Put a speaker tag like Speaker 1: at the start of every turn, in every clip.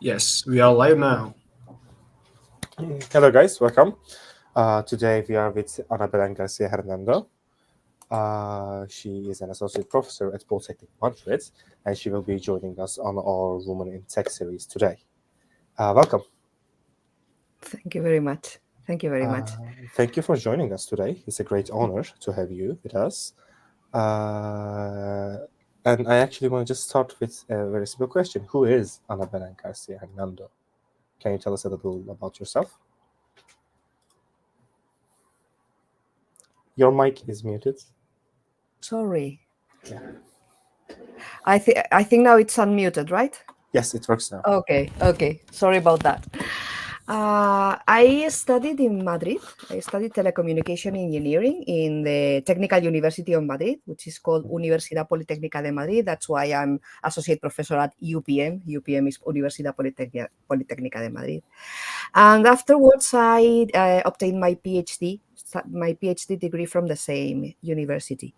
Speaker 1: Yes, we are live now.
Speaker 2: Hello, guys. Welcome. Today we are with Belén García Hernando. She is an associate professor at Polytechnic Madrid, and she will be joining us on our Women in Tech series today. Welcome.
Speaker 3: Thank you very much. Thank you very much.
Speaker 2: Thank you for joining us today. It's a great honor to have you with us. And I actually want to just start with a very simple question. Who is Belén García Hernando? Can you tell us a little about yourself? Your mic is muted.
Speaker 3: Sorry.
Speaker 2: Yeah.
Speaker 3: I think now it's unmuted, right?
Speaker 2: Yes, it works now.
Speaker 3: Okay. Sorry about that. I studied in Madrid. I studied telecommunication engineering in the Technical University of Madrid, which is called Universidad Politécnica de Madrid. That's why I'm associate professor at UPM. UPM is Universidad Politécnica de Madrid. And afterwards, I obtained my PhD degree from the same university.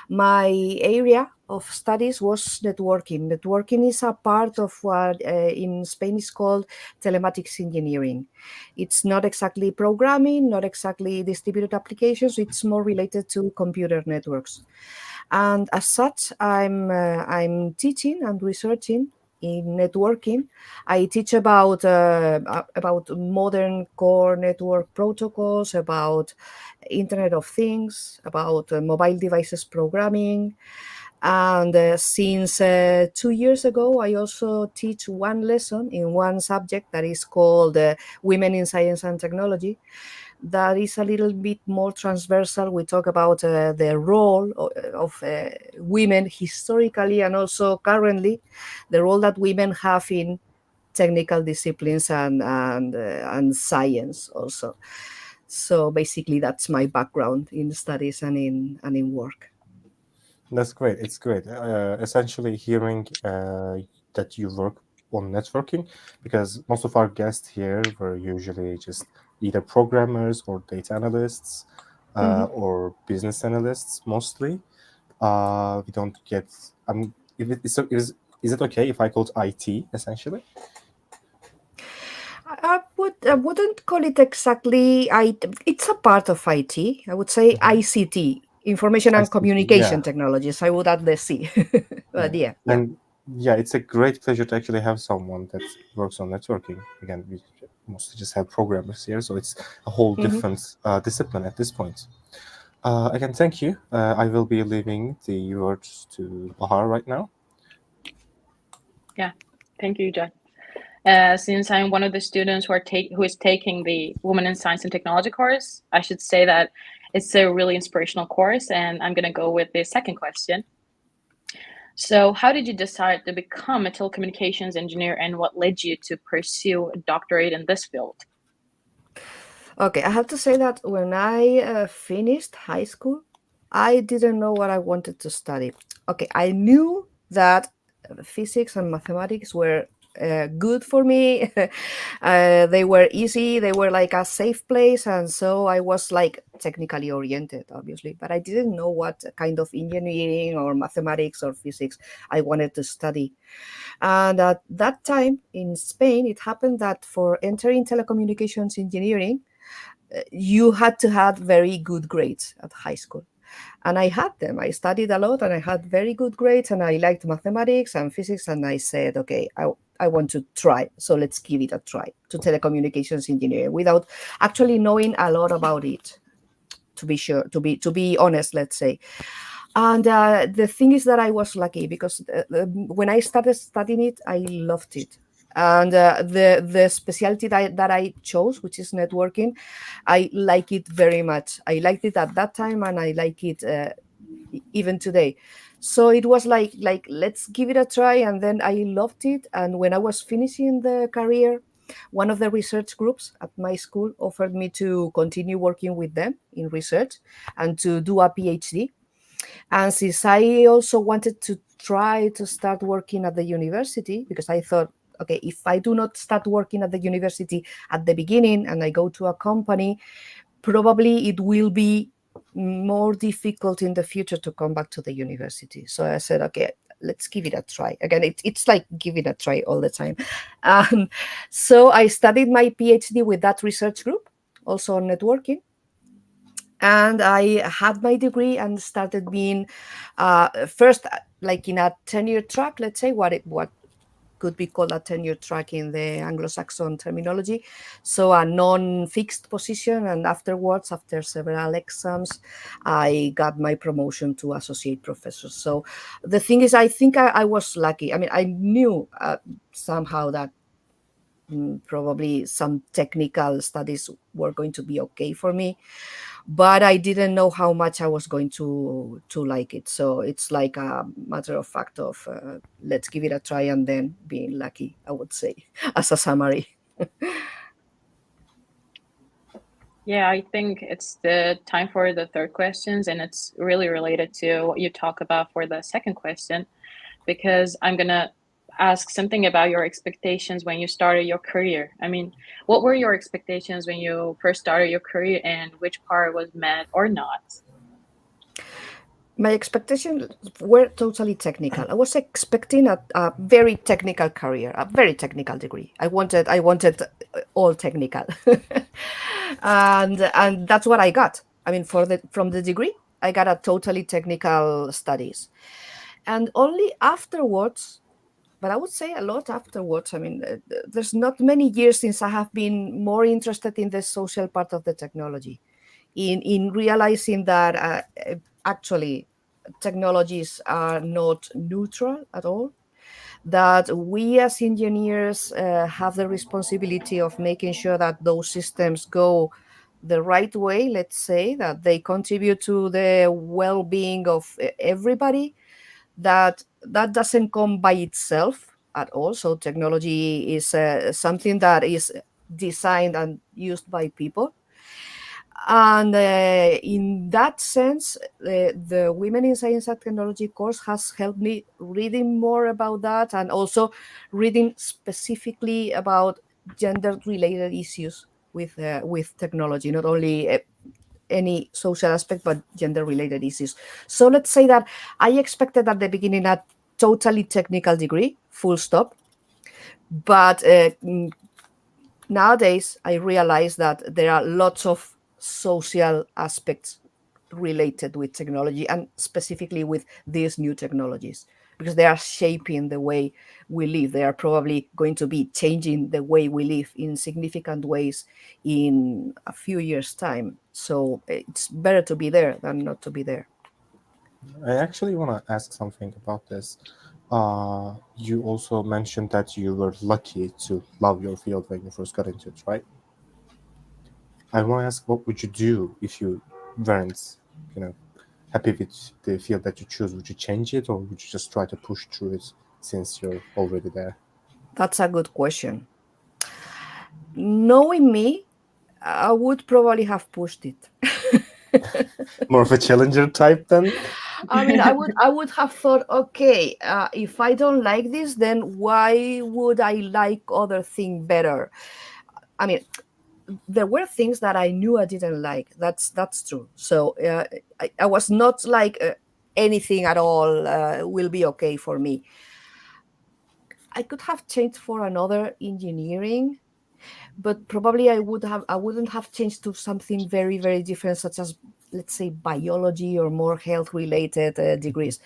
Speaker 3: My area of studies was networking. Networking is a part of what in Spain is called telematics engineering. It's not exactly programming, not exactly distributed applications. It's more related to computer networks. And as such, I'm teaching and researching in networking. I teach about modern core network protocols, about Internet of Things, about mobile devices programming. And since 2 years ago, I also teach one lesson in one subject that is called Women in Science and Technology. That is a little bit more transversal. We talk about the role of women historically and also currently, the role that women have in technical disciplines and science also. So basically, that's my background in studies and in work.
Speaker 2: That's great. It's great. Essentially, hearing that you work on networking, because most of our guests here were usually just either programmers or data analysts or business analysts mostly. We don't get. If it is it okay if I call it IT essentially?
Speaker 3: I wouldn't call it exactly IT. It's a part of IT. I would say ICT, Information and
Speaker 2: Yeah.
Speaker 3: Communication Technologies. I would add the C. But yeah.
Speaker 2: And yeah, it's a great pleasure to actually have someone that works on networking. Again, we mostly just have programmers here, so it's a whole different discipline at this point. Again, thank you. I will be leaving the words to Bahar right now.
Speaker 4: Yeah, thank you, John. Since I'm one of the students who is taking the Women in Science and Technology course, I should say that it's a really inspirational course, and I'm going to go with the second question. So how did you decide to become a telecommunications engineer, and what led you to pursue a doctorate in this field?
Speaker 3: Okay, I have to say that when I finished high school, I didn't know what I wanted to study. Okay, I knew that physics and mathematics were good for me. They were easy, they were like a safe place, and so I was like technically oriented, obviously, but I didn't know what kind of engineering or mathematics or physics I wanted to study. And at that time in Spain, it happened that for entering telecommunications engineering, you had to have very good grades at high school. And I had them. I studied a lot and I had very good grades and I liked mathematics and physics. And I said, okay, I want to try. So let's give it a try to telecommunications engineering without actually knowing a lot about it, to be honest, let's say. And the thing is that I was lucky because when I started studying it, I loved it. And the specialty that I chose, which is networking, I like it very much. I liked it at that time and I like it even today. So it was like let's give it a try. And then I loved it. And when I was finishing the career, one of the research groups at my school offered me to continue working with them in research and to do a PhD. And since I also wanted to try to start working at the university, because I thought, okay, if I do not start working at the university at the beginning and I go to a company, probably it will be more difficult in the future to come back to the university. So I said, okay, let's give it a try. Again, it's like giving a try all the time. Um, so I studied my PhD with that research group, also on networking. And I had my degree and started being first like in a tenure track, let's say what could be called a tenure track in the Anglo-Saxon terminology. So a non-fixed position, and afterwards, after several exams, I got my promotion to associate professor. So the thing is, I think I was lucky. I mean, I knew somehow that probably some technical studies were going to be okay for me, but I didn't know how much I was going to like it. So it's like a matter of fact of let's give it a try and then being lucky, I would say, as a summary.
Speaker 4: Yeah, I think it's the time for the third questions, and it's really related to what you talk about for the second question, because I'm gonna ask something about your expectations when you started your career. I mean, what were your expectations when you first started your career, and which part was met or not?
Speaker 3: My expectations were totally technical. I was expecting a very technical career, a very technical degree. I wanted all technical, and that's what I got. I mean, from the degree, I got a totally technical studies, and only afterwards. But I would say a lot afterwards. I mean, there's not many years since I have been more interested in the social part of the technology, in realizing that actually technologies are not neutral at all, that we as engineers have the responsibility of making sure that those systems go the right way, let's say, that they contribute to the well-being of everybody, that doesn't come by itself at all. So technology is something that is designed and used by people. And in that sense, the Women in Science and Technology course has helped me reading more about that, and also reading specifically about gender-related issues with technology, not only any social aspect, but gender-related issues. So let's say that I expected at the beginning a totally technical degree, full stop. But nowadays, I realize that there are lots of social aspects related with technology, and specifically with these new technologies, because they are shaping the way we live. They are probably going to be changing the way we live in significant ways in a few years' time. So it's better to be there than not to be there.
Speaker 2: I actually want to ask something about this. You also mentioned that you were lucky to love your field when you first got into it, right? I want to ask, what would you do if you weren't, you know, happy with the field that you choose? Would you change it, or would you just try to push through it since you're already there?
Speaker 3: That's a good question. Knowing me, I would probably have pushed it.
Speaker 2: More of a challenger type then?
Speaker 3: I mean, I would have thought, okay, if I don't like this, then why would I like other thing better? I mean, there were things that I knew I didn't like. That's true. So I was not like anything at all will be okay for me. I could have changed for another engineering, but probably I wouldn't have changed to something very, very different, such as, let's say, biology or more health related degrees.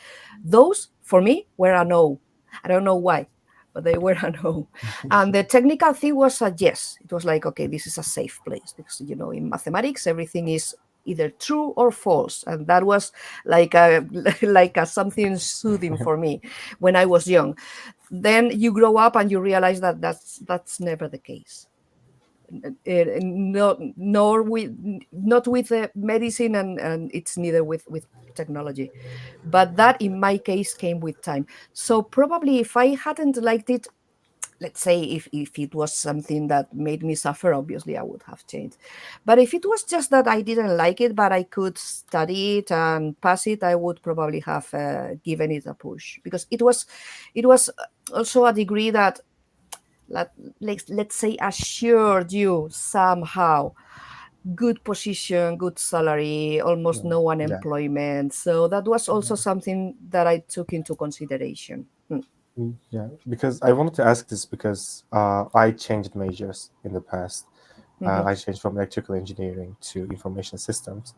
Speaker 3: Those for me were a no. I don't know why, but they were a no. And the technical thing was a yes. It was like, okay, this is a safe place, because in mathematics everything is either true or false, and that was like a like a something soothing for me when I was young. Then you grow up and you realize that that's never the case. Not nor with not with medicine, and it's neither with technology, but that in my case came with time. So probably if I hadn't liked it, let's say, if it was something that made me suffer, obviously I would have changed. But if it was just that I didn't like it but I could study it and pass it, I would probably have given it a push, because it was also a degree that, let's say, assured you somehow good position, good salary, almost no unemployment. So that was also something that I took into consideration.
Speaker 2: Yeah, because I wanted to ask this because I changed majors in the past. I changed from electrical engineering to information systems.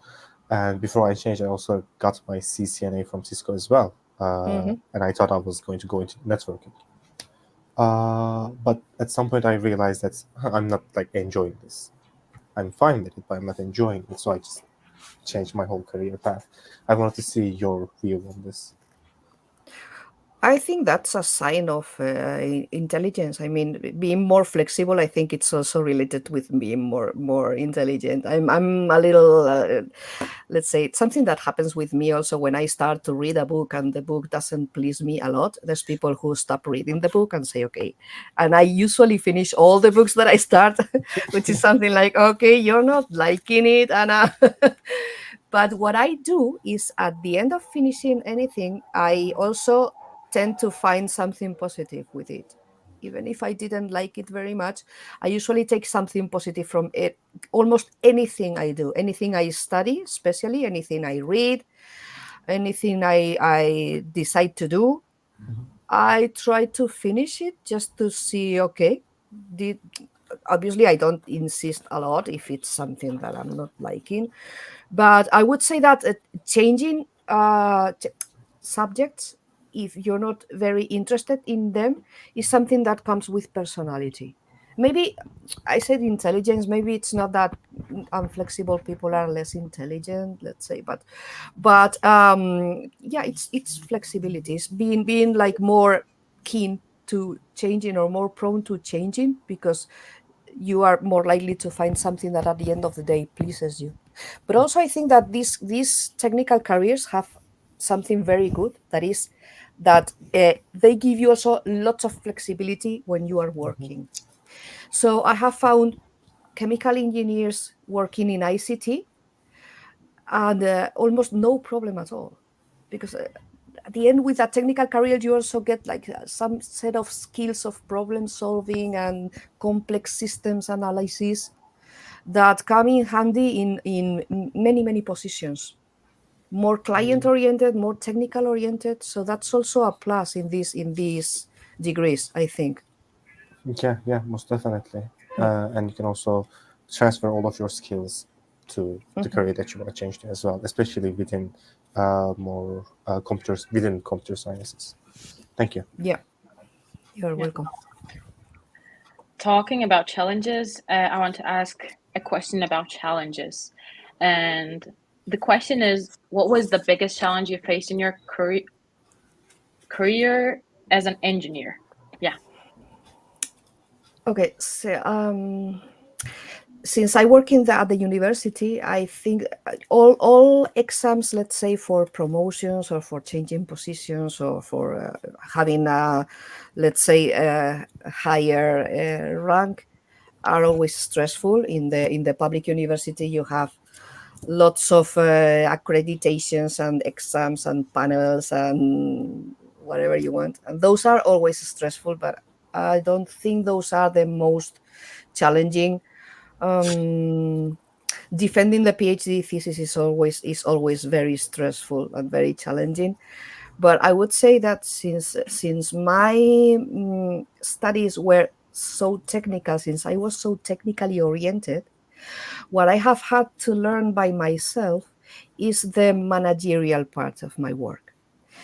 Speaker 2: And before I changed, I also got my CCNA from Cisco as well. And I thought I was going to go into networking. But at some point I realized that I'm not like enjoying this. I'm fine with it, but I'm not enjoying it. So I just changed my whole career path. I wanted to see your view on this.
Speaker 3: I think that's a sign of intelligence. I mean, being more flexible. I think it's also related with being more intelligent. I'm a little, let's say, it's something that happens with me also when I start to read a book and the book doesn't please me a lot. There's people who stop reading the book and say, okay, and I usually finish all the books that I start, which is something like, okay, you're not liking it, and. But what I do is at the end of finishing anything, I also tend to find something positive with it. Even if I didn't like it very much, I usually take something positive from it. Almost anything I do, anything I study, especially anything I read, anything I decide to do, I try to finish it just to see, okay, did obviously I don't insist a lot if it's something that I'm not liking, but I would say that changing subjects, if you're not very interested in them, is something that comes with personality. Maybe I said intelligence, maybe it's not that unflexible people are less intelligent, let's say, but yeah, it's flexibility. It's being like more keen to changing or more prone to changing because you are more likely to find something that at the end of the day pleases you. But also I think that these technical careers have something very good, that is that they give you also lots of flexibility when you are working. So I have found chemical engineers working in ICT and almost no problem at all, because at the end with a technical career you also get like some set of skills of problem solving and complex systems analysis that come in handy in many positions, more client oriented, more technical oriented. So that's also a plus in these degrees, I think.
Speaker 2: Yeah, most definitely. And you can also transfer all of your skills to the career that you want to change to as well, especially within more computers within computer sciences. Thank you.
Speaker 3: Yeah, you're
Speaker 4: Yeah.
Speaker 3: welcome.
Speaker 4: Talking about challenges, I want to ask a question about challenges. And the question is, what was the biggest challenge you faced in your career as an engineer? Yeah.
Speaker 3: Okay, so since I work at the university, I think all exams, let's say for promotions or for changing positions or for having a, let's say, a higher rank, are always stressful. In the public university, you have lots of accreditations and exams and panels and whatever you want, and those are always stressful. But I don't think those are the most challenging. Defending the PhD thesis is always very stressful and very challenging. But I would say that since my studies were so technical, since I was so technically oriented, what I have had to learn by myself is the managerial part of my work.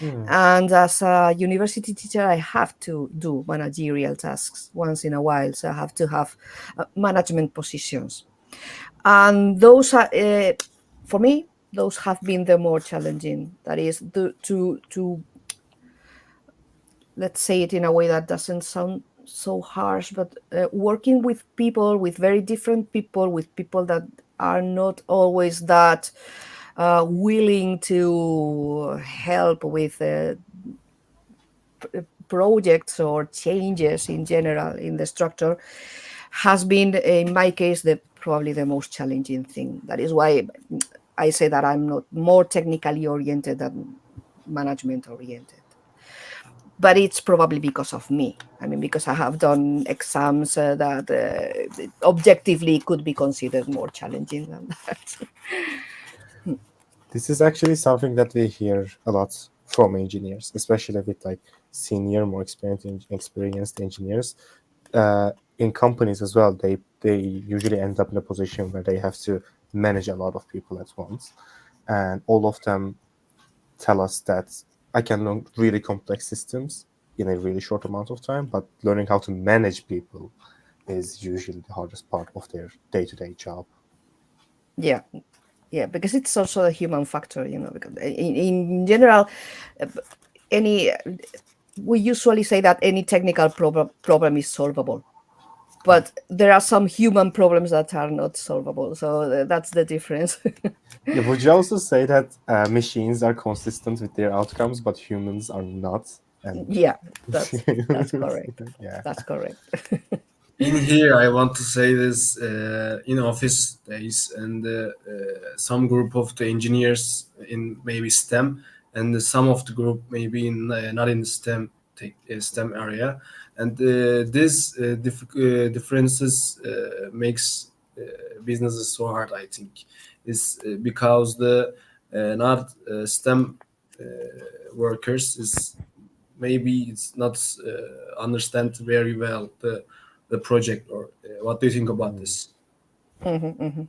Speaker 3: And as a university teacher, I have to do managerial tasks once in a while. So I have to have management positions. And those are, for me, those have been the more challenging. That is to let's say it in a way that doesn't sound so harsh, but working with people, with very different people, with people that are not always that willing to help with projects or changes in general in the structure, has been, in my case, probably the most challenging thing. That is why I say that I'm not more technically oriented than management oriented. but it's probably because of me. I mean, because I have done exams that objectively could be considered more challenging than that.
Speaker 2: This is actually something that we hear a lot from engineers, especially with like senior, more experienced engineers. In companies as well, they usually end up in a position where they have to manage a lot of people at once, and all of them tell us that I can learn really complex systems in a really short amount of time, but learning how to manage people is usually the hardest part of their day-to-day job.
Speaker 3: Yeah, yeah, because it's also a human factor, because in general, uh, any we usually say that any technical problem is solvable, but there are some human problems that are not solvable, so that's the difference.
Speaker 2: Yeah, would you also say that machines are consistent with their outcomes, but humans are not? And
Speaker 3: Yeah, that's correct.
Speaker 2: yeah,
Speaker 3: That's correct.
Speaker 1: In here, I want to say this in office days, and some group of the engineers in maybe STEM, and some of the group maybe in not in STEM STEM area, and this differences makes businesses so hard. I think is because the not STEM workers is maybe it's not understand very well the project, or what do you think about this?
Speaker 3: Mhm, mhm.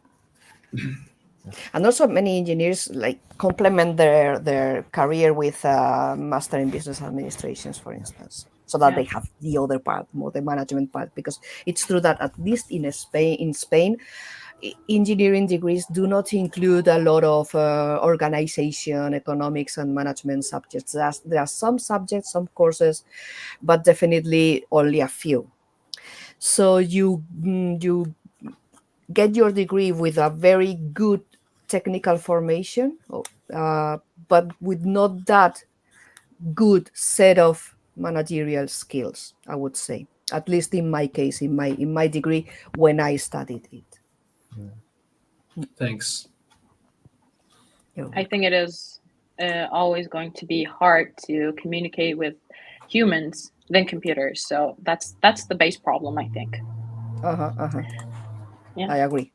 Speaker 3: And also many engineers like complement their career with master in business administrations, for instance, so that
Speaker 4: Yeah.
Speaker 3: they have the other part, more the management part, because it's true that at least in Spain, engineering degrees do not include a lot of organization, economics, and management subjects. There are some subjects, some courses, but definitely only a few. So you get your degree with a very good technical formation, but with not that good set of managerial skills, I would say. At least in my case, in my degree, when I studied it.
Speaker 1: Thanks.
Speaker 4: I think it is always going to be hard to communicate with humans than computers. So that's the base problem, I think.
Speaker 3: Uh-huh.
Speaker 4: Yeah.
Speaker 3: I agree.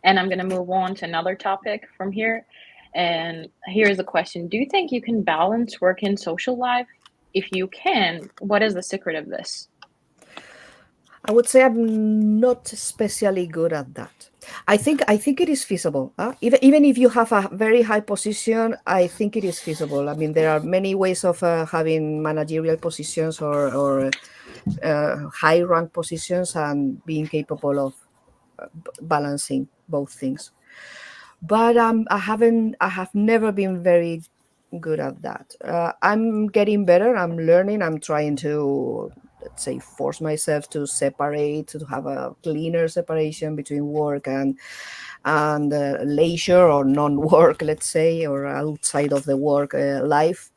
Speaker 4: And I'm going to move on to another topic from here. And here's a question. Do you think you can balance work and social life? If you can, what is the secret of this?
Speaker 3: I would say I'm not especially good at that. I think it is feasible. Even if you have a very high position, I think it is feasible. I mean, there are many ways of having managerial positions or high rank positions and being capable of balancing both things. But I have never been very good at that. I'm getting better. I'm learning. I'm trying to, let's say, force myself to separate, to have a cleaner separation between work and leisure or non-work, let's say, or outside of the work life.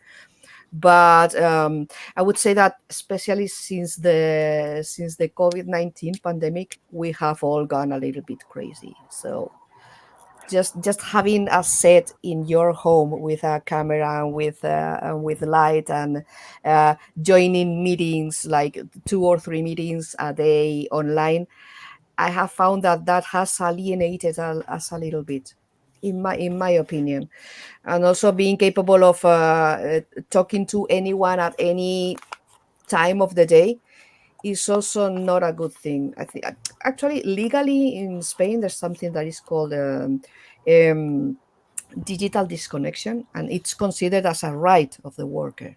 Speaker 3: But I would say that especially since the COVID-19 pandemic, we have all gone a little bit crazy. So just having a set in your home with a camera and with light and joining meetings like 2 or 3 meetings a day online, I have found that has alienated us a little bit, in my opinion. And also being capable of talking to anyone at any time of the day is also not a good thing. I think actually legally in Spain there's something that is called um, digital disconnection, and it's considered as a right of the worker.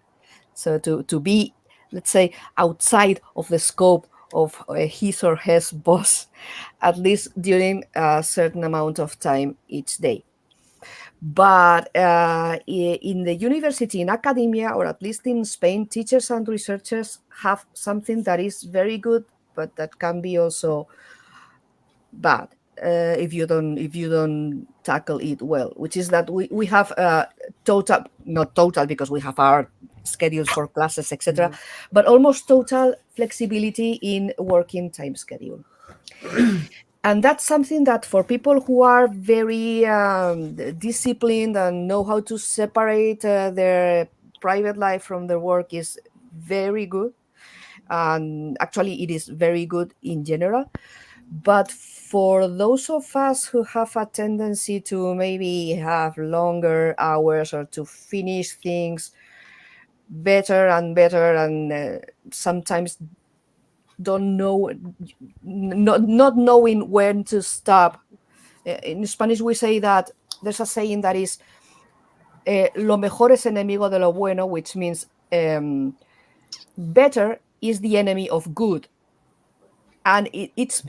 Speaker 3: So to be, let's say, outside of the scope of his or his boss, at least during a certain amount of time each day. But in the university, in academia, or at least in Spain, teachers and researchers have something that is very good, but that can be also bad if you don't tackle it well. Which is that we have total, not total because we have our schedules for classes, etc., but almost total flexibility in working time schedule. And that's something that for people who are very disciplined and know how to separate their private life from their work is very good, and actually it is very good in general. But for those of us who have a tendency to maybe have longer hours or to finish things better and better, and sometimes don't know, not knowing when to stop. In Spanish we say that there's a saying that is lo mejor es enemigo de lo bueno, which means better is the enemy of good. And it's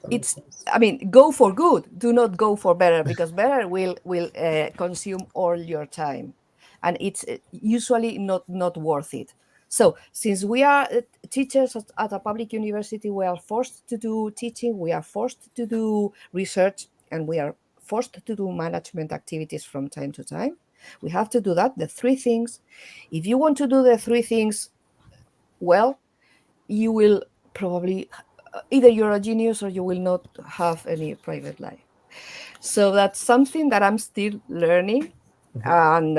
Speaker 3: I mean, go for good, do not go for better, because better will consume all your time, and it's usually not worth it. So since we are teachers at a public university, we are forced to do teaching, we are forced to do research, and we are forced to do management activities from time to time. We have to do that, the three things. If you want to do the three things well, you will probably either you're a genius or you will not have any private life. So that's something that I'm still learning, and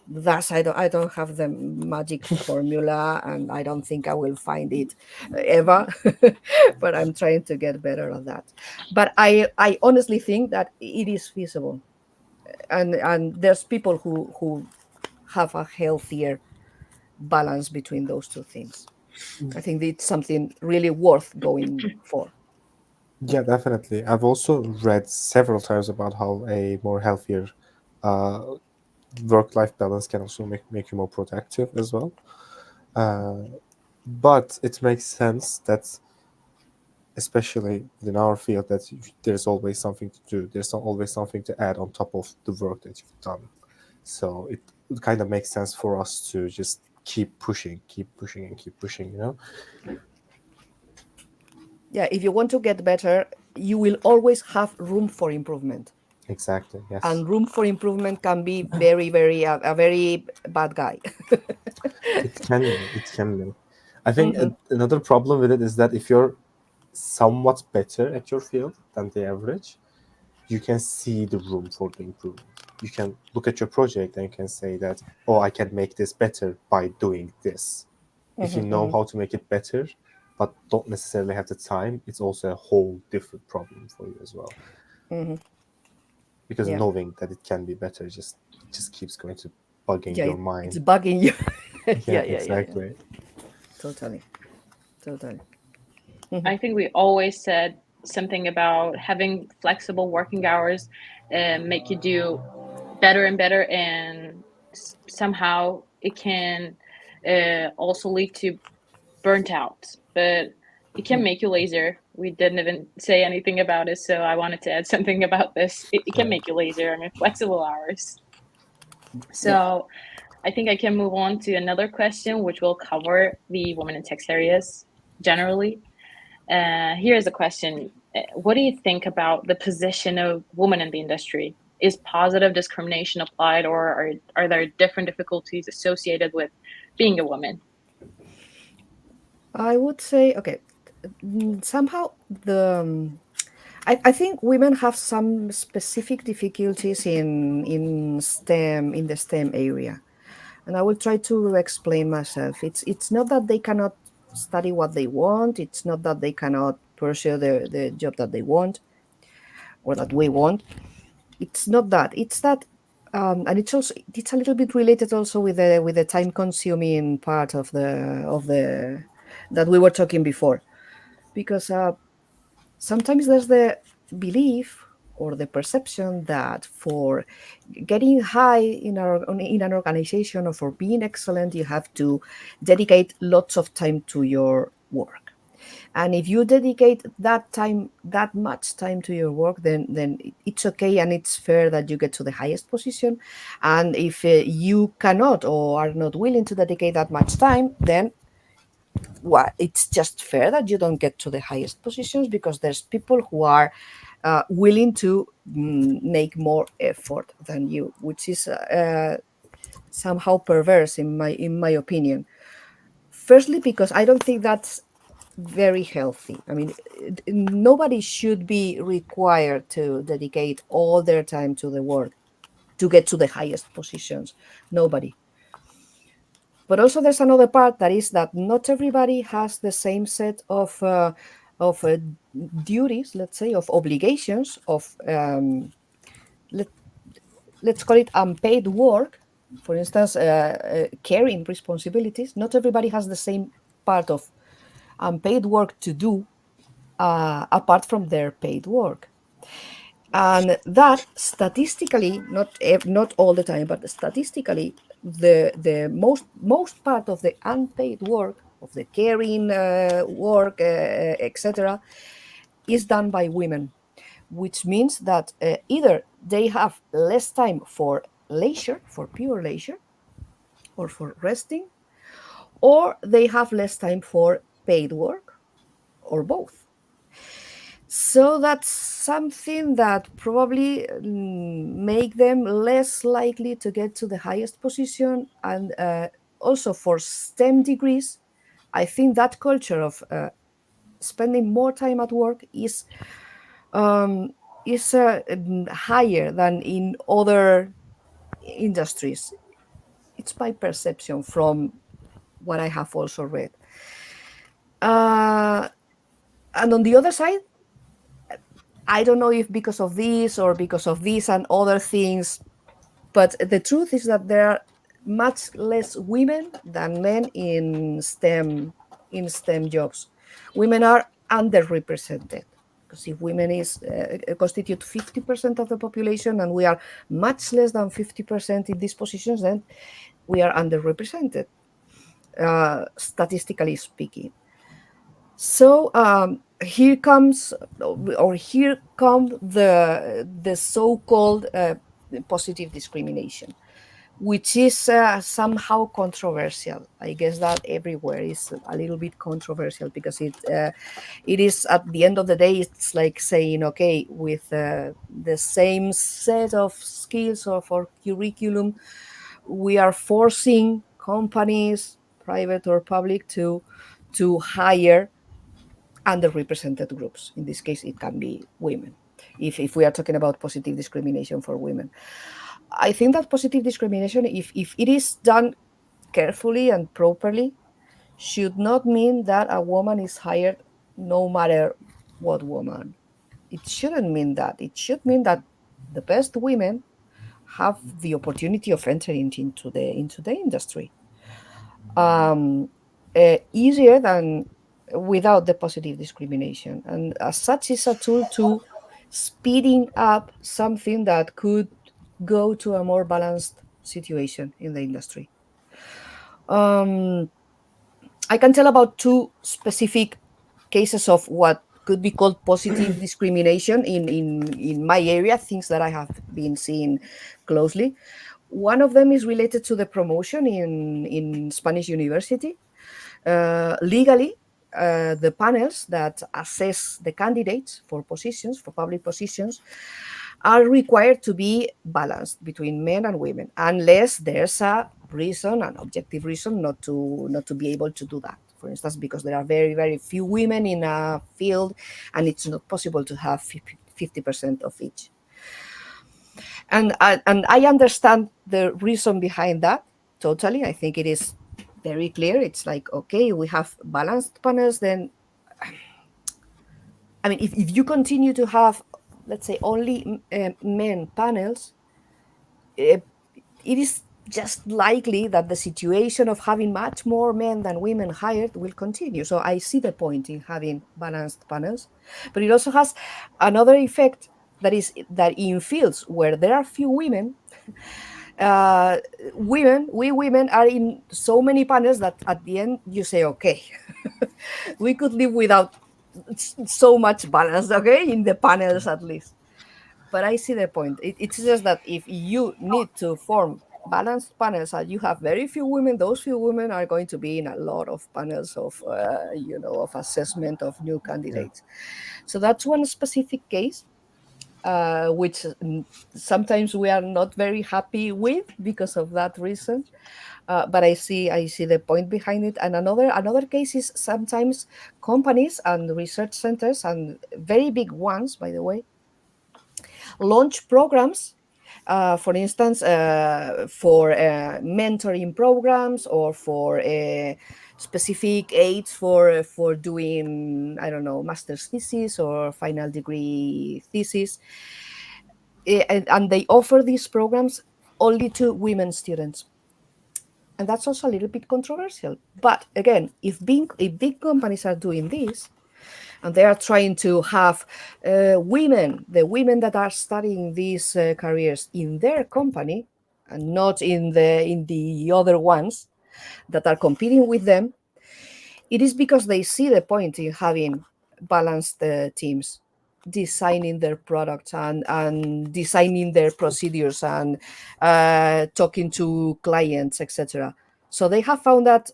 Speaker 3: thus I don't have the magic formula, and I don't think I will find it ever. But I'm trying to get better at that. But I honestly think that it is feasible, and there's people who have a healthier balance between those two things. I think it's something really worth going for.
Speaker 2: Yeah, definitely. I've also read several times about how a more healthier work-life balance can also make you more productive as well. But it makes sense that, especially in our field, that there's always something to do. There's always something to add on top of the work that you've done. So it kind of makes sense for us to just keep pushing, and keep pushing, you know?
Speaker 3: Yeah, if you want to get better, you will always have room for improvement.
Speaker 2: Exactly, yes.
Speaker 3: And room for improvement can be very, very a very bad guy.
Speaker 2: It can be. I think another problem with it is that if you're somewhat better at your field than the average, you can see the room for the improvement. You can look at your project and you can say that, oh, I can make this better by doing this. If you know how to make it better, but don't necessarily have the time, it's also a whole different problem for you as well. Because knowing that it can be better just keeps going to bugging your mind.
Speaker 3: It's bugging you.
Speaker 2: Yeah, exactly.
Speaker 3: Totally.
Speaker 4: I think we always said something about having flexible working hours make you do better and better, and somehow it can also lead to burnt out, but it can make you lazier. We didn't even say anything about it, so I wanted to add something about this. It can make you lazier. I mean, flexible hours. So I think I can move on to another question, which will cover the women in tech areas generally. Here's a question. What do you think about the position of women in the industry? Is positive discrimination applied, or are there different difficulties associated with being a woman?
Speaker 3: I would say, okay, somehow I think women have some specific difficulties in the STEM area, and I will try to explain myself. It's not that they cannot study what they want. It's not that they cannot pursue the job that they want or that we want. It's not that. It's that, and it's a little bit related also with the time consuming part of the that we were talking before, because sometimes there's the belief or the perception that for getting high in an organization or for being excellent, you have to dedicate lots of time to your work. And if you dedicate that much time to your work, then it's okay and it's fair that you get to the highest position. And if you cannot or are not willing to dedicate that much time, then it's just fair that you don't get to the highest positions, because there's people who are willing to make more effort than you, which is somehow perverse in my opinion. Firstly, because I don't think that's very healthy. I mean, nobody should be required to dedicate all their time to the work to get to the highest positions. Nobody. But also there's another part, that is that not everybody has the same set of duties, let's say, of obligations, of let's call it unpaid work, for instance, caring responsibilities. Not everybody has the same part of unpaid work to do apart from their paid work. And that statistically, not all the time, but statistically, the most part of the unpaid work, of the caring work, etc., is done by women, which means that either they have less time for leisure, for pure leisure, or for resting, or they have less time for paid work, or both. So that's something that probably make them less likely to get to the highest position. And also for STEM degrees, I think that culture of spending more time at work is higher than in other industries. It's my perception from what I have also read. And on the other side, I don't know if because of this or because of this and other things, but the truth is that there are much less women than men in STEM jobs. Women are underrepresented, because if women constitute 50% of the population and we are much less than 50% in these positions, then we are underrepresented, statistically speaking. So here come the so-called positive discrimination, which is somehow controversial. I guess that everywhere is a little bit controversial, because it is, at the end of the day, it's like saying, okay, with the same set of skills or for curriculum, we are forcing companies, private or public, to hire underrepresented groups. In this case, it can be women, if we are talking about positive discrimination for women. I think that positive discrimination, if it is done carefully and properly, should not mean that a woman is hired no matter what woman. It shouldn't mean that. It should mean that the best women have the opportunity of entering into the industry. Easier than without the positive discrimination. And as such, is a tool to speeding up something that could go to a more balanced situation in the industry. I can tell about two specific cases of what could be called positive discrimination in my area, things that I have been seeing closely. One of them is related to the promotion in Spanish university. Legally, the panels that assess the candidates for positions, for public positions, are required to be balanced between men and women, unless there's a reason, an objective reason, not to be able to do that. For instance, because there are very, very few women in a field, and it's not possible to have 50% of each. And I understand the reason behind that totally. I think it is very clear. It's like, okay, we have balanced panels, then, I mean, if you continue to have, let's say, only men panels, it is just likely that the situation of having much more men than women hired will continue. So I see the point in having balanced panels, but it also has another effect, that is that in fields where there are few women, we women are in so many panels that at the end you say, okay, we could live without so much balance, okay, in the panels at least. But I see the point. It's just that if you need to form balanced panels and you have very few women, those few women are going to be in a lot of panels of of assessment of new candidates. So that's one specific case, which sometimes we are not very happy with because of that reason. But I see the point behind it. And another case is sometimes companies and research centers, and very big ones, by the way, launch programs For instance, for mentoring programs or for specific aids for doing, I don't know, master's thesis or final degree thesis. And they offer these programs only to women students. And that's also a little bit controversial. But again, if big companies are doing this, and they are trying to have the women that are studying these careers in their company, and not in the other ones that are competing with them, it is because they see the point in having balanced teams, designing their products and designing their procedures and talking to clients, etc. So they have found that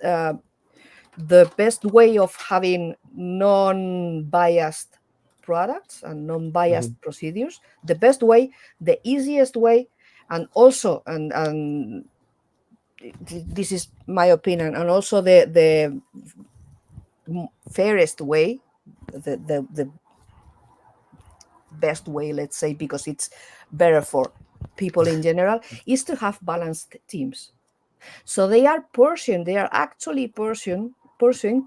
Speaker 3: the best way of having non-biased products and non-biased procedures, the best way, the easiest way, and also and this is my opinion, and also the fairest way, the best way, let's say, because it's better for people in general, is to have balanced teams. So they are actually pursuing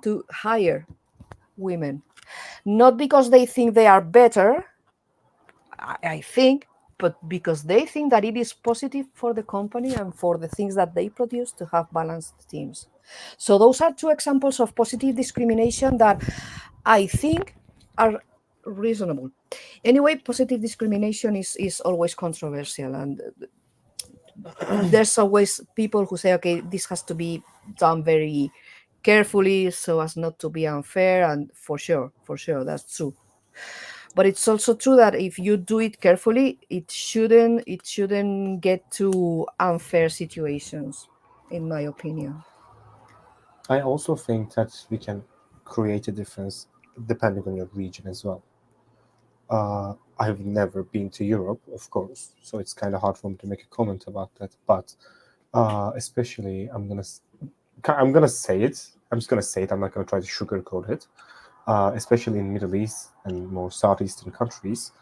Speaker 3: to hire women, not because they think they are better, I think, but because they think that it is positive for the company and for the things that they produce to have balanced teams. So those are two examples of positive discrimination that I think are reasonable. Anyway, positive discrimination is always controversial, and there's always people who say, okay, this has to be done very carefully so as not to be unfair, and for sure, that's true. But it's also true that if you do it carefully, it shouldn't get to unfair situations, in my opinion.
Speaker 2: I also think that we can create a difference depending on your region as well. I've never been to Europe, of course, so it's kind of hard for me to make a comment about that. But especially, I'm gonna say it. I'm just gonna say it. I'm not gonna try to sugarcoat it. Especially in Middle East and more Southeastern countries,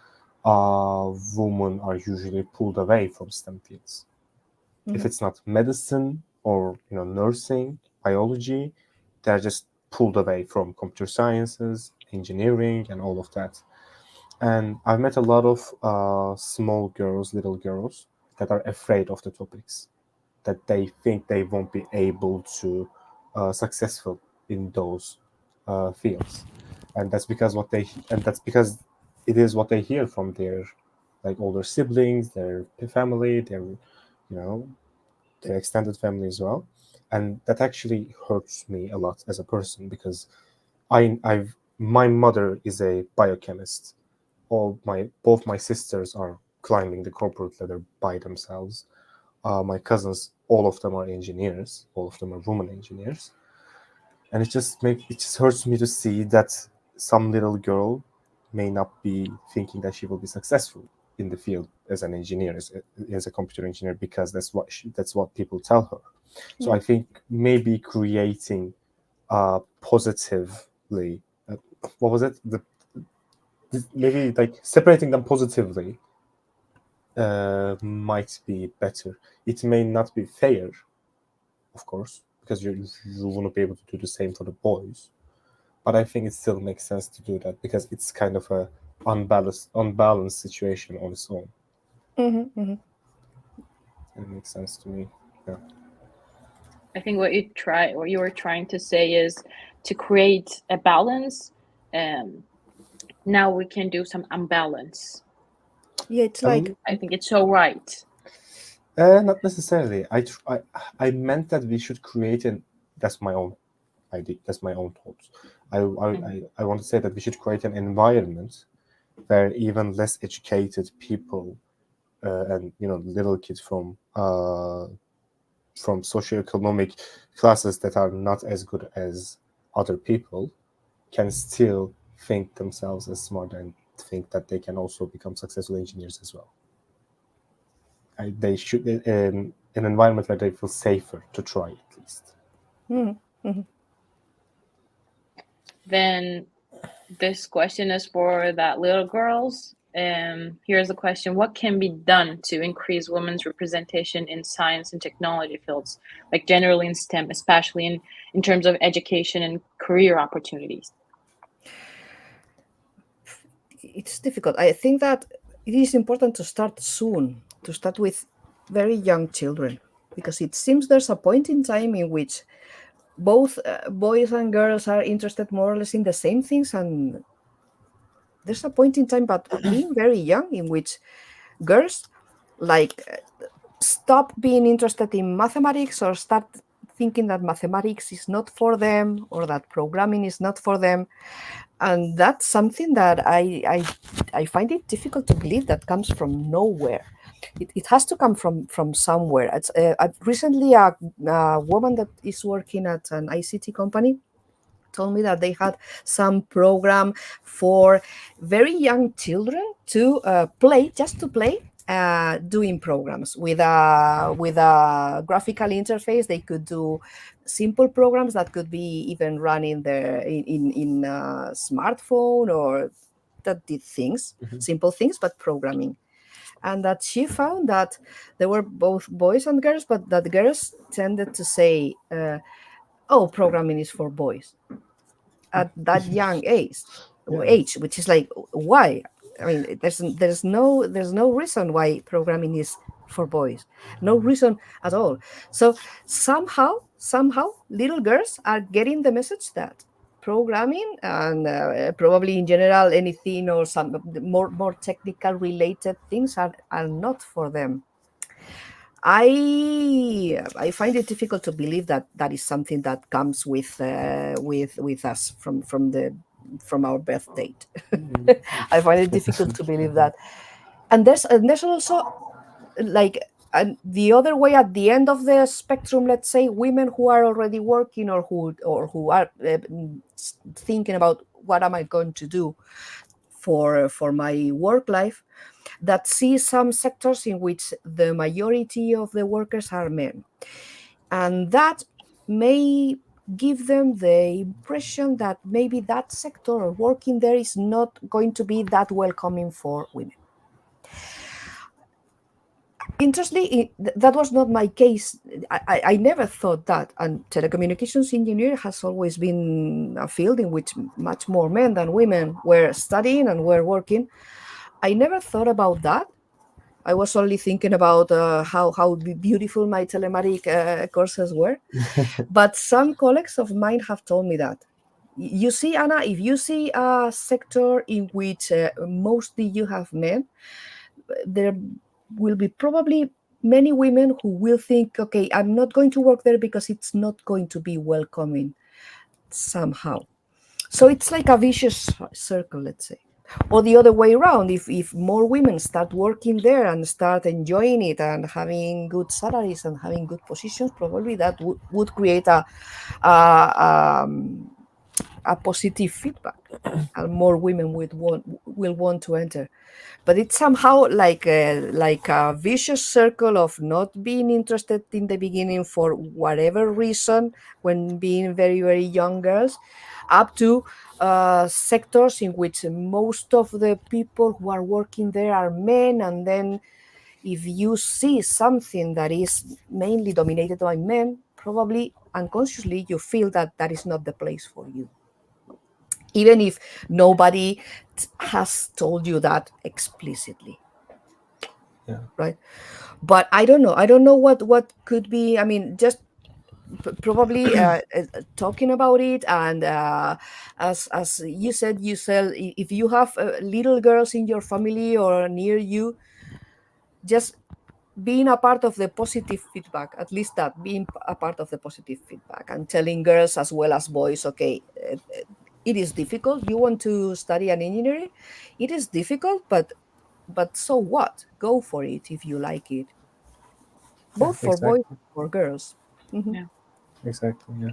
Speaker 2: women are usually pulled away from STEM fields. If it's not medicine or nursing, biology, they're just pulled away from computer sciences, engineering, and all of that. And I've met a lot of small girls, little girls, that are afraid of the topics, that they think they won't be able to successful in those fields, and that's because it is what they hear from their older siblings, their family, their extended family as well, and that actually hurts me a lot as a person because my mother is a biochemist. Both my sisters are climbing the corporate ladder by themselves. My cousins, all of them are engineers. All of them are women engineers, and it just hurts me to see that some little girl may not be thinking that she will be successful in the field as an engineer, as a computer engineer, because that's what people tell her. So I think maybe creating positively, what was it? Maybe separating them positively might be better. It may not be fair, of course, because you won't be able to do the same for the boys. But I think it still makes sense to do that because it's kind of a unbalanced situation on its own. It makes sense to me. Yeah.
Speaker 4: I think what you were trying to say is to create a balance. Now we can do some unbalance.
Speaker 3: Yeah, it's like
Speaker 4: I think it's so right.
Speaker 2: Not necessarily. I meant that we should create that's my own idea. That's my own thoughts. I want to say that we should create an environment where even less educated people and little kids from socioeconomic classes that are not as good as other people can still think themselves as smart and think that they can also become successful engineers as well. They should in an environment where they feel safer to try at least.
Speaker 4: Then this question is for that little girls. here's the question: what can be done to increase women's representation in science and technology fields, like generally in STEM, especially in terms of education and career opportunities?
Speaker 3: It's difficult. I think that it is important to start soon, to start with very young children, because it seems there's a point in time in which both boys and girls are interested more or less in the same things, and there's a point in time, but being very young, in which girls like stop being interested in mathematics or start thinking that mathematics is not for them or that programming is not for them. And that's something that I find it difficult to believe that comes from nowhere. It has to come from somewhere. It's recently a woman that is working at an ICT company told me that they had some program for very young children to play, just to play, doing programs with a graphical interface. They could do simple programs that could be even run in a smartphone, or that did things, simple things, but programming. And that she found that there were both boys and girls, but that girls tended to say, "Oh, programming is for boys," at that young age, which is like, why? I mean, there's no reason why programming is for boys, no reason at all. So somehow little girls are getting the message that programming and probably in general anything or some more technical related things are not for them. I find it difficult to believe that that is something that comes with us from our birth date. I find it difficult to believe that. And there's also like the other way, at the end of the spectrum, let's say women who are already working or who are thinking about what am I going to do for my work life, that see some sectors in which the majority of the workers are men. And that may give them the impression that maybe that sector or working there is not going to be that welcoming for women. Interestingly, that was not my case. I never thought that. And telecommunications engineer has always been a field in which much more men than women were studying and were working. I never thought about that. I was only thinking about how beautiful my telematic courses were. But some colleagues of mine have told me that. You see, Anna, if you see a sector in which mostly you have men, there will be probably many women who will think, okay, I'm not going to work there because it's not going to be welcoming somehow. So it's like a vicious circle, let's say. Or the other way around, if more women start working there and start enjoying it and having good salaries and having good positions, probably that would create a positive feedback, and more women will want to enter. But it's somehow like a vicious circle of not being interested in the beginning for whatever reason when being very, very young girls, up to sectors in which most of the people who are working there are men. And then if you see something that is mainly dominated by men, probably unconsciously you feel that that is not the place for you, even if nobody has told you that explicitly. Right? But I don't know what could be. I mean, just probably talking about it, and as you said, if you have little girls in your family or near you, just being a part of the positive feedback, at least that, being a part of the positive feedback and telling girls as well as boys, okay, it is difficult. You want to study an engineering, it is difficult, but so what? Go for it if you like it. Both for boys and for girls. Mm-hmm.
Speaker 4: Yeah.
Speaker 2: Exactly, yeah.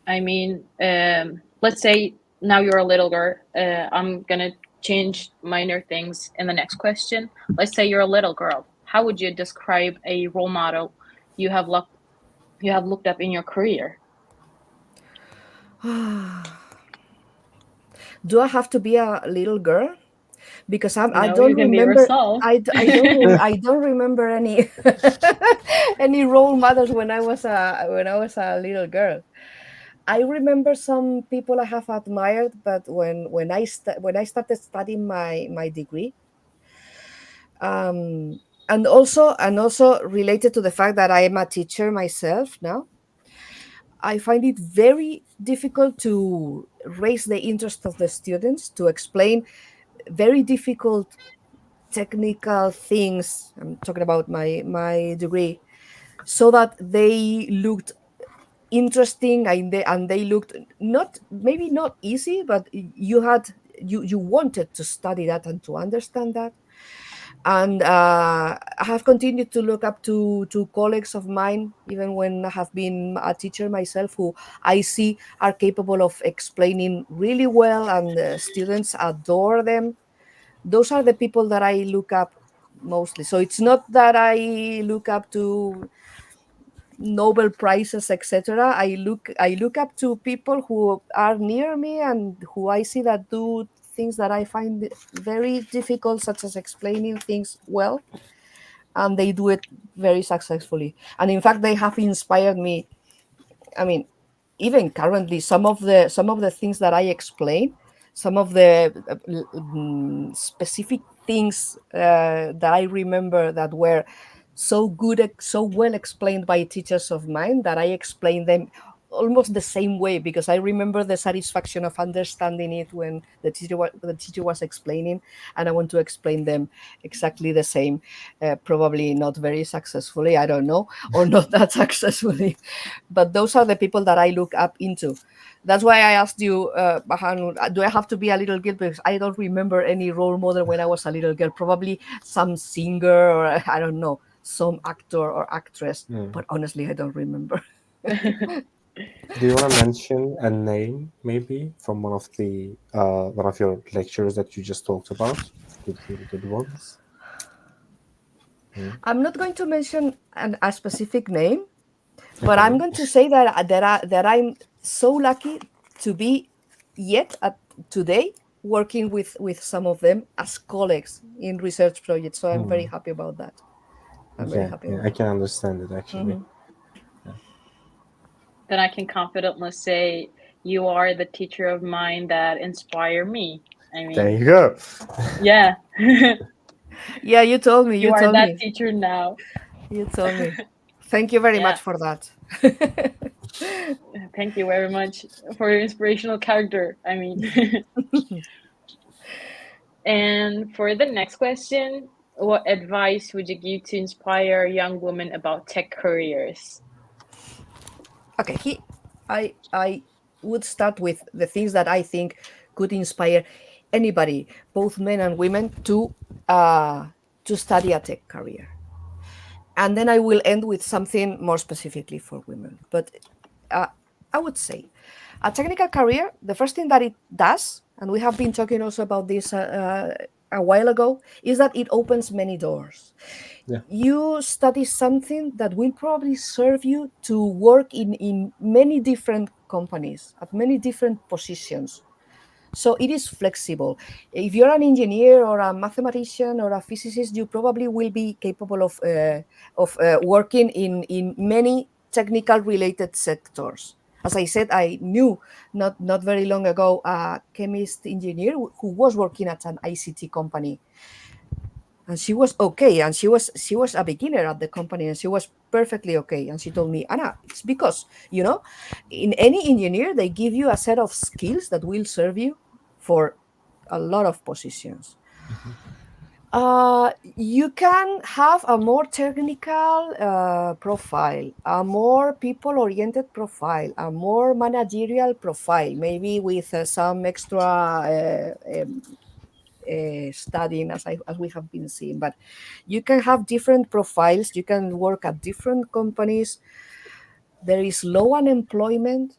Speaker 4: I mean, let's say now you're a little girl. I'm gonna change minor things in the next question. Let's say you're a little girl. How would you describe a role model you have looked up in your career?
Speaker 3: Do I have to be a little girl? because
Speaker 4: You
Speaker 3: I
Speaker 4: know,
Speaker 3: don't
Speaker 4: you can be
Speaker 3: remember.
Speaker 4: yourself.
Speaker 3: I don't remember any any role models when I was a little girl. I remember some people I have admired, but when I started studying my degree, and also related to the fact that I am a teacher myself now, I find it very difficult to raise the interest of the students to explain very difficult technical things. I'm talking about my degree, so that they looked interesting, and they looked not, maybe not easy, but you wanted to study that and to understand that. And I have continued to look up to colleagues of mine, even when I have been a teacher myself, who I see are capable of explaining really well, and students adore them. Those are the people that I look up mostly. So it's not that I look up to Nobel prizes, etc. I look up to people who are near me and who I see that do things that I find very difficult, such as explaining things well, and they do it very successfully. And in fact, they have inspired me. I mean, even currently, some of the things that I explain, some of the specific things that I remember that were so good, so well explained by teachers of mine, that I explain them almost the same way, because I remember the satisfaction of understanding it when the teacher was explaining, and I want to explain them exactly the same. Probably not very successfully, I don't know, or not that successfully, but those are the people that I look up into. That's why I asked you, Bahan, do I have to be a little girl? Because I don't remember any role model when I was a little girl. Probably some singer, or I don't know, some actor or actress. But honestly, I don't remember.
Speaker 2: Do you want to mention a name, maybe, from one of your lectures that you just talked about? Good ones.
Speaker 3: I'm not going to mention a specific name, but I'm going to say that I'm so lucky to be yet today working with some of them as colleagues in research projects. So I'm very happy about that. I'm very happy about
Speaker 2: I can understand it, actually.
Speaker 4: Then I can confidently say you are the teacher of mine that inspire me. I mean,
Speaker 2: There you go.
Speaker 4: yeah.
Speaker 3: Yeah, you told me.
Speaker 4: You are that teacher now.
Speaker 3: You told me. Thank you very much for that.
Speaker 4: Thank you very much for your inspirational character. I mean, and for the next question, what advice would you give to inspire young women about tech careers?
Speaker 3: Okay, I would start with the things that I think could inspire anybody, both men and women, to study a tech career. And then I will end with something more specifically for women. But I would say a technical career, the first thing that it does, and we have been talking also about this a while ago, is that it opens many doors.
Speaker 2: Yeah.
Speaker 3: You study something that will probably serve you to work in many different companies, at many different positions. So it is flexible. If you're an engineer or a mathematician or a physicist, you probably will be capable of working in many technical related sectors. As I said, I knew not very long ago a chemist engineer who was working at an ICT company, and she was okay, and she was a beginner at the company, and she was perfectly okay. And she told me, Anna, it's because in any engineer they give you a set of skills that will serve you for a lot of positions. You can have a more technical profile, a more people-oriented profile, a more managerial profile, maybe with some extra studying, as we have been seeing. But you can have different profiles. You can work at different companies. There is low unemployment.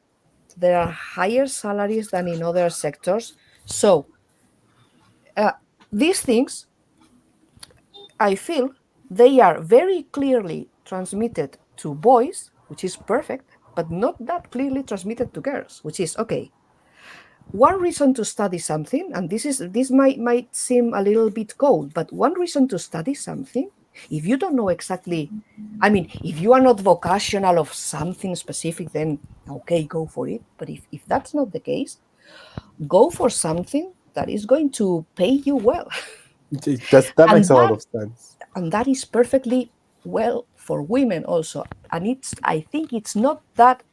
Speaker 3: There are higher salaries than in other sectors. So these things, I feel, they are very clearly transmitted to boys, which is perfect, but not that clearly transmitted to girls, which is okay. one reason to study something, and this might seem a little bit cold, but one reason to study something, if you don't know exactly, I mean, if you are not vocational of something specific, then okay, go for it. But if that's not the case, go for something that is going to pay you well.
Speaker 2: That
Speaker 3: And
Speaker 2: makes a lot of sense.
Speaker 3: And that is perfectly well for women also. And I think it's not that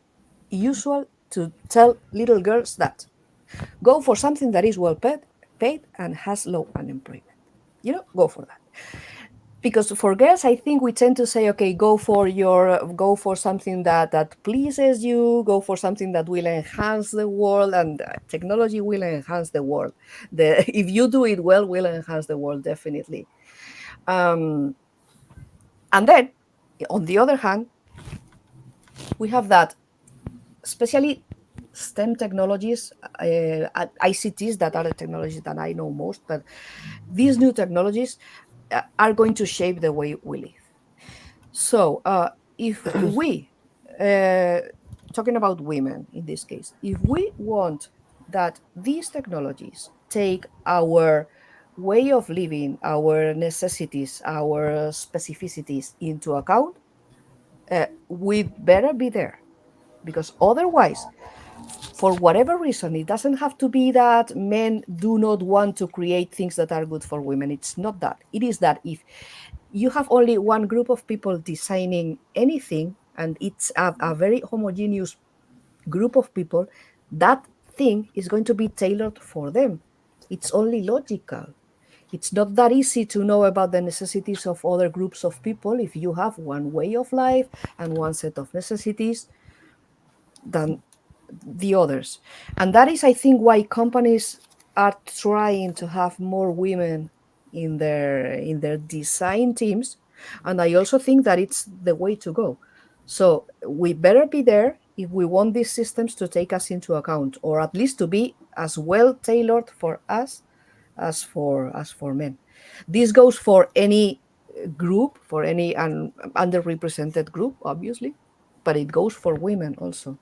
Speaker 3: usual to tell little girls that. Go for something that is well paid and has low unemployment. Go for that. Because for girls, I think we tend to say, okay, go for something that pleases you, go for something that will enhance the world, and technology will enhance the world. If you do it well, will enhance the world, definitely. And then, on the other hand, we have that, especially STEM technologies, ICTs, that are the technologies that I know most, but these new technologies are going to shape the way we live. So if we, talking about women in this case, if we want that these technologies take our way of living, our necessities, our specificities into account, we better be there. Because otherwise, for whatever reason, it doesn't have to be that men do not want to create things that are good for women. It's not that. It is that if you have only one group of people designing anything, and it's a very homogeneous group of people, that thing is going to be tailored for them. It's only logical. It's not that easy to know about the necessities of other groups of people if you have one way of life and one set of necessities than the others. And that is, I think, why companies are trying to have more women in their design teams. And I also think that it's the way to go. So we better be there if we want these systems to take us into account, or at least to be as well tailored for us as for men. This goes for any group, for any underrepresented group, obviously, but it goes for women also.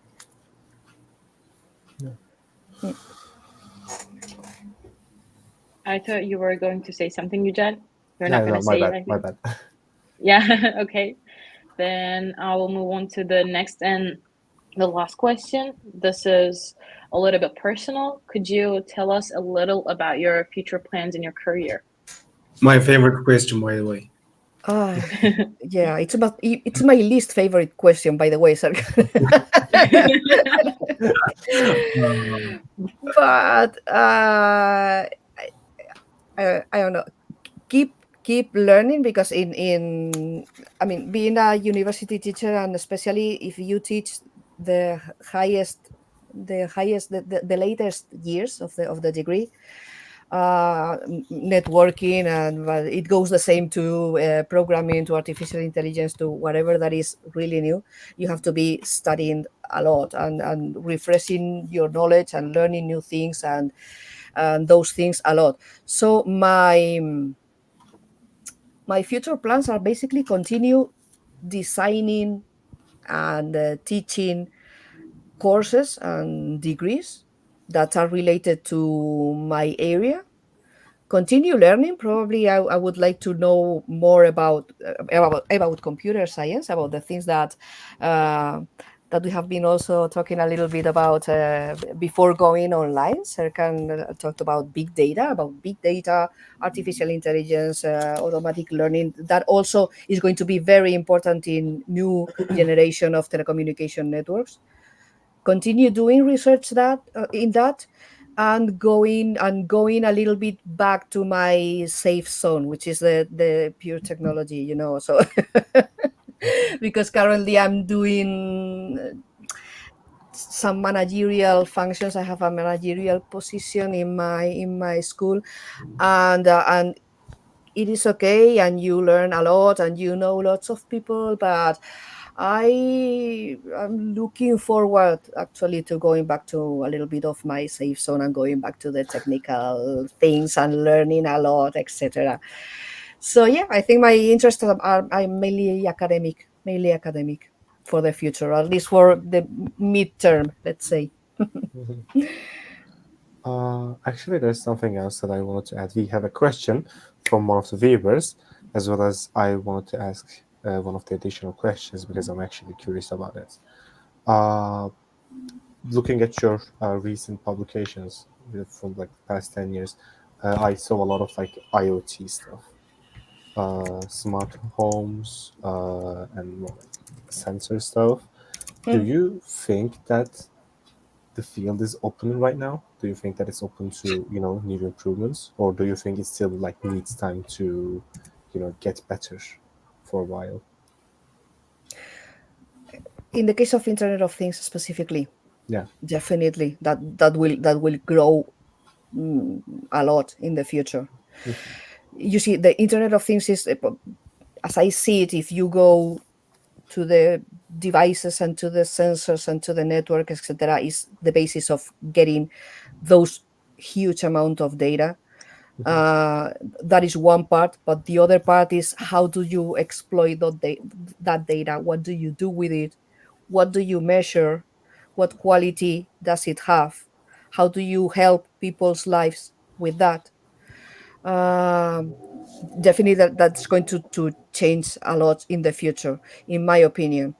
Speaker 4: I thought you were going to say something, Eugene. You're
Speaker 2: Yeah,
Speaker 4: not going
Speaker 2: no,
Speaker 4: to say
Speaker 2: my
Speaker 4: anything?
Speaker 2: bad.
Speaker 4: Yeah, okay. Then I will move on to the next and the last question. This is a little bit personal. Could you tell us a little about your future plans in your career?
Speaker 1: My favorite question, by the way.
Speaker 3: Yeah, it's my least favorite question, by the way, sir. But I don't know. Keep learning, because I mean, being a university teacher, and especially if you teach the the latest years of the degree, networking, and it goes the same to programming, to artificial intelligence, to whatever that is really new. You have to be studying a lot and refreshing your knowledge and learning new things and those things a lot. So my future plans are basically continue designing and teaching courses and degrees that are related to my area. Continue learning. Probably I would like to know more about computer science, about the things that that we have been also talking a little bit about before going online. Serkan talked about big data, artificial intelligence, automatic learning. That also is going to be very important in new generation of telecommunication networks. Continue doing research in that, and going a little bit back to my safe zone, which is the pure technology, so because currently I'm doing some managerial functions. I have a managerial position in my school, and it is okay, and you learn a lot and you know lots of people, but I am looking forward actually to going back to a little bit of my safe zone and going back to the technical things and learning a lot, etc. So yeah, I think my interests are mainly academic for the future, at least for the midterm, let's say.
Speaker 2: Actually, there's something else that I wanted to add. We have a question from one of the viewers, as well as I wanted to ask one of the additional questions because I'm actually curious about it. Looking at your recent publications from like the past 10 years, I saw a lot of like IoT stuff, smart homes, and more like sensor stuff. Do you think that the field is open right now? Do you think that it's open to, new improvements, or do you think it still like needs time to, get better for a while?
Speaker 3: In the case of Internet of Things specifically,
Speaker 2: Yeah.
Speaker 3: definitely that will grow a lot in the future. You see, the Internet of Things is, as I see it, if you go to the devices and to the sensors and to the network, etc., is the basis of getting those huge amount of data. That is one part, but the other part is how do you exploit that data? What do you do with it? What do you measure? What quality does it have? How do you help people's lives with that? Definitely that's going to change a lot in the future, in my opinion.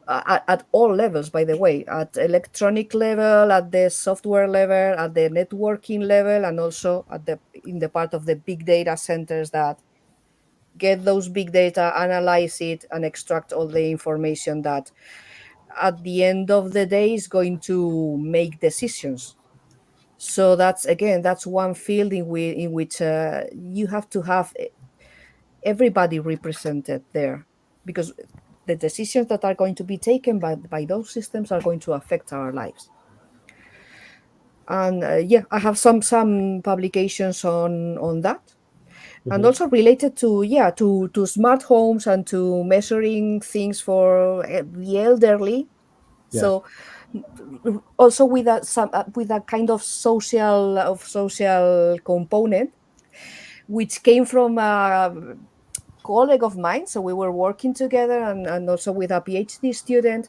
Speaker 3: At all levels, by the way, at electronic level, at the software level, at the networking level, and also in the part of the big data centers that get those big data, analyze it, and extract all the information that at the end of the day is going to make decisions. So that's one field in which you have to have everybody represented there, because the decisions that are going to be taken by those systems are going to affect our lives. And I have some publications on that, and also related to smart homes and to measuring things for the elderly.
Speaker 2: Yeah.
Speaker 3: So also with a kind of social component, which came from a colleague of mine. So we were working together, and also with a PhD student,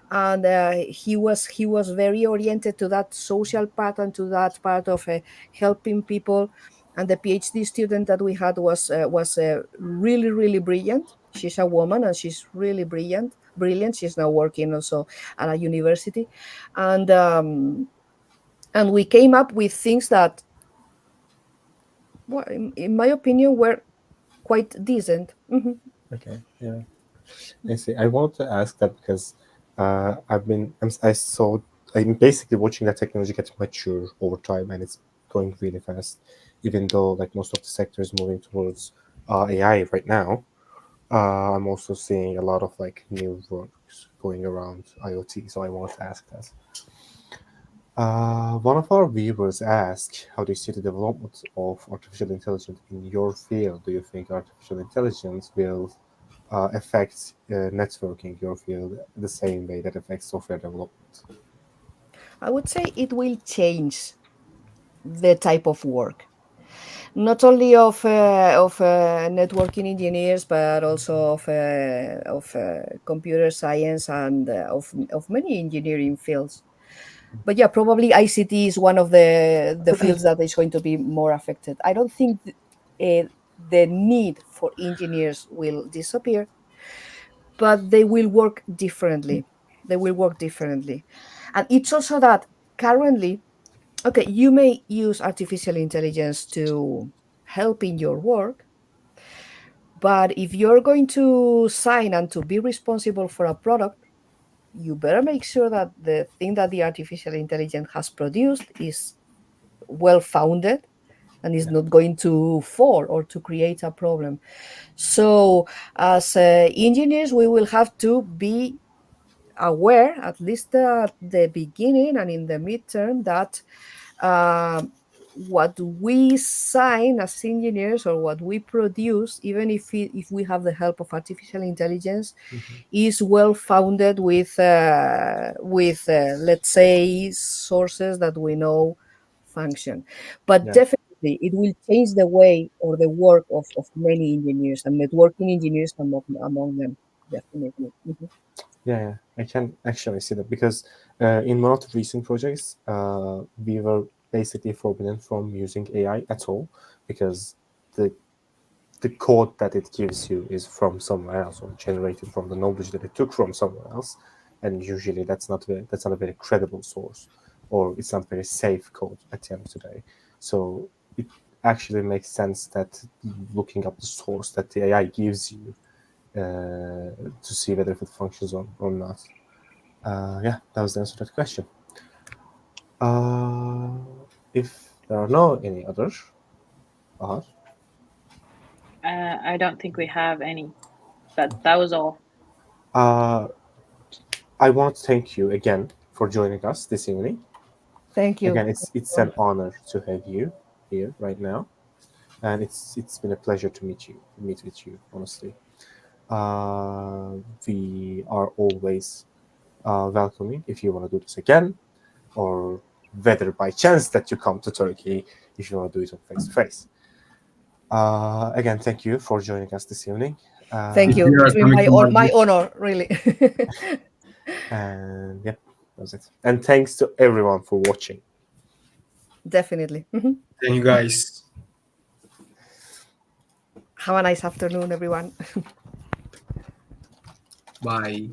Speaker 3: and he was very oriented to that social part and to that part of helping people. And the PhD student that we had was really, really brilliant. She's a woman, and she's really brilliant. She's now working also at a university, and we came up with things that, well, in my opinion, were quite decent.
Speaker 2: Okay. Yeah. I see. I wanted to ask that because I'm basically watching that technology get mature over time, and it's going really fast. Even though like most of the sector is moving towards AI right now, I'm also seeing a lot of like new works going around IoT. So I wanted to ask that. One of our viewers asked, how do you see the development of artificial intelligence in your field? Do you think artificial intelligence will affect networking, your field, the same way that affects software development?
Speaker 3: I would say it will change the type of work, not only of networking engineers, but also of computer science and of many engineering fields. But yeah, probably ICT is one of the fields that is going to be more affected. I don't think the need for engineers will disappear, but they will work differently. They will work differently. And it's also that currently, okay, you may use artificial intelligence to help in your work, but if you're going to sign and to be responsible for a product, you better make sure that the thing that the artificial intelligence has produced is well founded and is not going to fall or to create a problem. So, as engineers, we will have to be aware, at least at the beginning and in the midterm, that uh, what we sign as engineers or what we produce, even if we have the help of artificial intelligence, is well founded with let's say sources that we know function. But
Speaker 2: Yeah.
Speaker 3: definitely, it will change the way or the work of many engineers and networking engineers among them. Definitely.
Speaker 2: Yeah, I can actually see that because in one of the recent projects, we were basically forbidden from using AI at all, because the code that it gives you is from somewhere else, or generated from the knowledge that it took from somewhere else, and usually that's not a very credible source, or it's not very safe code at the end of the day. So it actually makes sense that looking up the source that the AI gives you to see whether if it functions or not. Yeah, that was the answer to that question. If there are no any others,
Speaker 4: I don't think we have any. That was all.
Speaker 2: I want to thank you again for joining us this evening.
Speaker 3: Thank you.
Speaker 2: Again, it's an honor to have you here right now, and it's been a pleasure to meet with you. Honestly, we are always welcoming if you want to do this again, or whether by chance that you come to Turkey, if you want to do it on face to face. Again, thank you for joining us this evening.
Speaker 3: Thank you. It's been my honor, really.
Speaker 2: And yeah, that was it. And thanks to everyone for watching.
Speaker 3: Definitely.
Speaker 1: Thank you, guys.
Speaker 3: Have a nice afternoon, everyone.
Speaker 1: Bye.